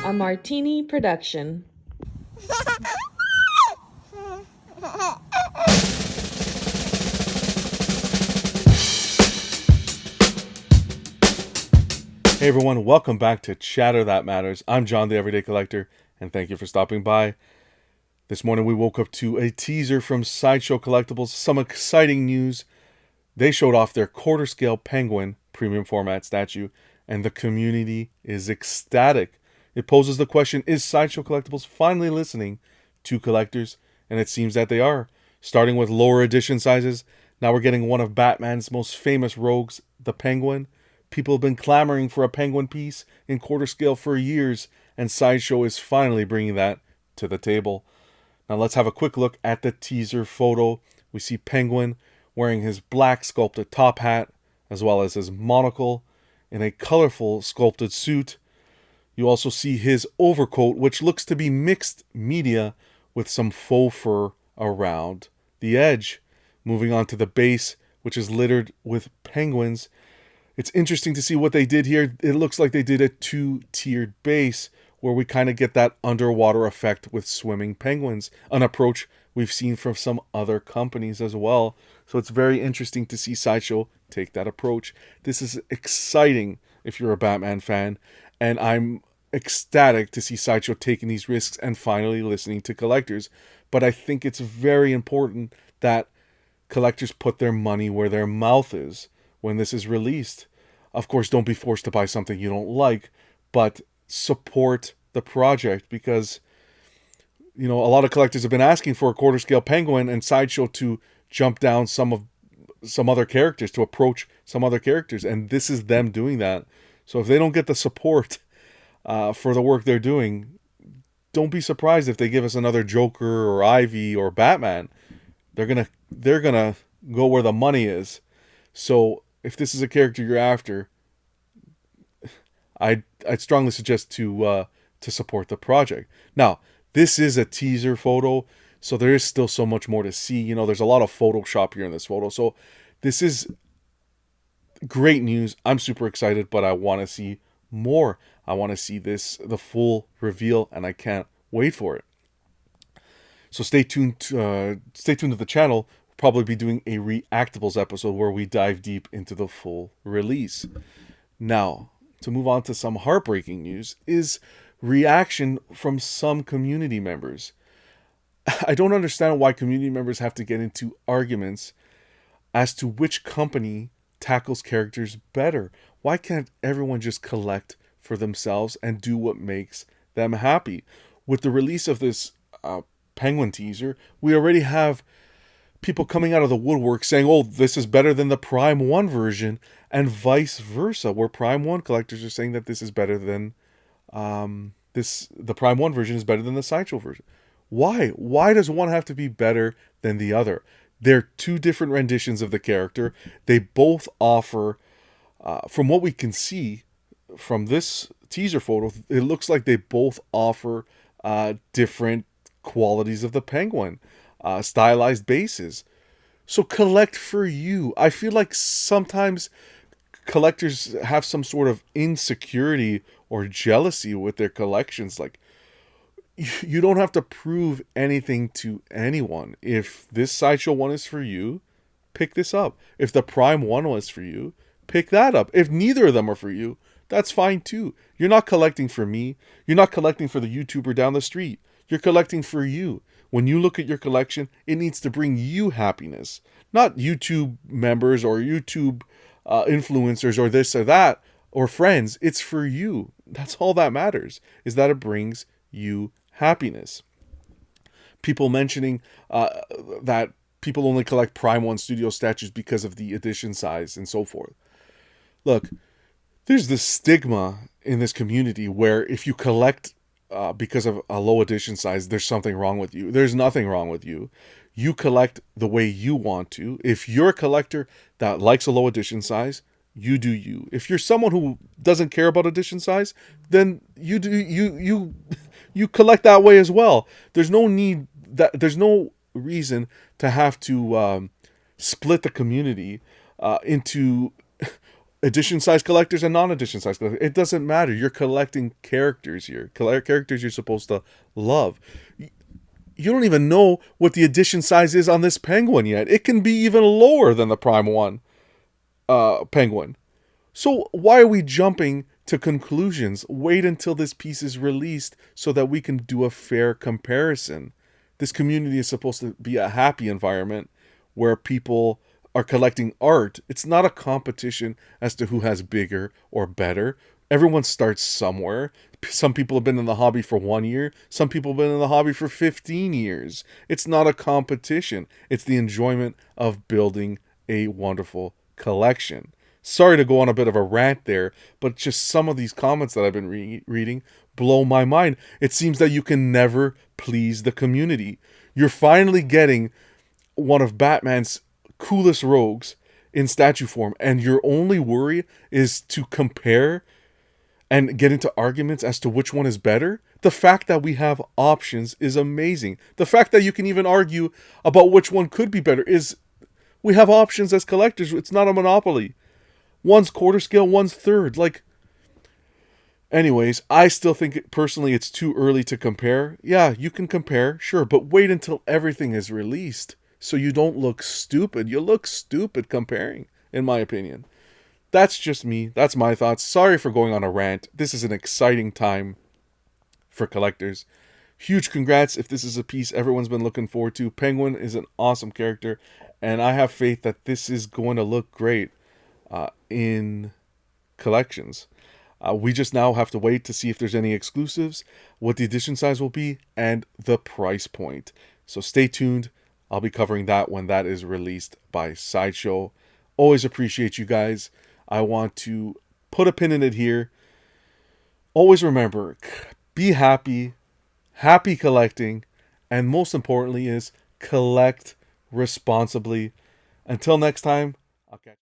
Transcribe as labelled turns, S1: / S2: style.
S1: a martini production.
S2: Hey everyone, welcome back to Chatter That Matters. I'm John the Everyday Collector, and thank you for stopping by. This morning we woke up to a teaser from Sideshow Collectibles, some exciting news. They showed off their quarter scale penguin premium format statue, and the community is ecstatic. It poses the question, is Sideshow Collectibles finally listening to collectors? And it seems that they are. Starting with lower edition sizes, now we're getting one of Batman's most famous rogues, the Penguin. People have been clamoring for a Penguin piece in quarter scale for years, and Sideshow is finally bringing that to the table. Now let's have a quick look at the teaser photo. We see Penguin wearing his black sculpted top hat, as well as his monocle, in a colorful sculpted suit. You also see his overcoat, which looks to be mixed media with some faux fur around the edge. Moving on to the base, which is littered with penguins. It's interesting to see what they did here. It looks like they did a two-tiered base where we kind of get that underwater effect with swimming penguins, an approach we've seen from some other companies as well. So it's very interesting to see Sideshow take that approach. This is exciting if you're a Batman fan, and I'm ecstatic to see Sideshow taking these risks and finally listening to collectors. But I think it's very important that collectors put their money where their mouth is when this is released. Of course, don't be forced to buy something you don't like, but support the project, because a lot of collectors have been asking for a quarter scale penguin and Sideshow to jump down some other characters, to approach some other characters, and this is them doing that. So if they don't get the support for the work they're doing, don't be surprised if they give us another Joker or Ivy or Batman. They're gonna go where the money is. So if this is a character you're after, I'd strongly suggest to support the project. Now, this is a teaser photo, so there is still so much more to see. There's a lot of Photoshop here in this photo. So this is great news. I'm super excited, but I want to see more. I want to see the full reveal, and I can't wait for it. So stay tuned to the channel. We'll probably be doing a Reactables episode where we dive deep into the full release. Now, to move on to some heartbreaking news, is reaction from some community members. I don't understand why community members have to get into arguments as to which company tackles characters better. Why can't everyone just collect for themselves and do what makes them happy? With the release of this Penguin teaser, we already have people coming out of the woodwork saying, oh, this is better than the Prime 1 version, and vice versa, where Prime 1 collectors are saying that this is better than the Prime 1 version is better than the Sideshow version. Why? Why does one have to be better than the other? They're two different renditions of the character. They both offer, from what we can see from this teaser photo, it looks like they both offer different qualities of the Penguin, stylized bases. So collect for you. I feel like sometimes collectors have some sort of insecurity or jealousy with their collections. Like, you don't have to prove anything to anyone. If this Sideshow one is for you, pick this up. If the Prime 1 was for you, pick that up. If neither of them are for you, that's fine too. You're not collecting for me. You're not collecting for the YouTuber down the street. You're collecting for you. When you look at your collection, it needs to bring you happiness. Not YouTube members or YouTube influencers or this or that or friends. It's for you. That's all that matters, is that it brings you happiness. People mentioning that people only collect Prime 1 Studio statues because of the edition size and so forth. Look, there's this stigma in this community where if you collect because of a low edition size, there's something wrong with you. There's nothing wrong with you. You collect the way you want to. If you're a collector that likes a low edition size, you do you. If you're someone who doesn't care about edition size, then you collect that way as well. There's no reason to have to split the community into edition size collectors and non-edition size collectors. It doesn't matter. You're collecting characters here. Characters you're supposed to love. You don't even know what the edition size is on this penguin yet. It can be even lower than the Prime 1 penguin. So why are we jumping to conclusions? Wait until this piece is released so that we can do a fair comparison. This community is supposed to be a happy environment where people are collecting art. It's not a competition as to who has bigger or better. Everyone starts somewhere. Some people have been in the hobby for 1 year. Some people have been in the hobby for 15 years. It's not a competition. It's the enjoyment of building a wonderful collection. Sorry to go on a bit of a rant there, but just some of these comments that I've been reading blow my mind. It seems that you can never please the community. You're finally getting one of Batman's coolest rogues in statue form, and your only worry is to compare and get into arguments as to which one is better. The fact that we have options is amazing. The fact that you can even argue about which one could be better is we have options as collectors. It's not a monopoly. One's quarter scale, one's third. Like, anyways, I still think personally it's too early to compare. Yeah, you can compare, sure, but wait until everything is released so you don't look stupid. You look stupid comparing, in my opinion. That's just me. That's my thoughts. Sorry for going on a rant. This is an exciting time for collectors. Huge congrats if this is a piece everyone's been looking forward to. Penguin is an awesome character, and I have faith that this is going to look great in collections. We just now have to wait to see if there's any exclusives, what the edition size will be, and the price point. So stay tuned. I'll be covering that when that is released by Sideshow. Always appreciate you guys. I want to put a pin in it here. Always remember, be happy, happy collecting, and most importantly is collect responsibly. Until next time, I'll catch you.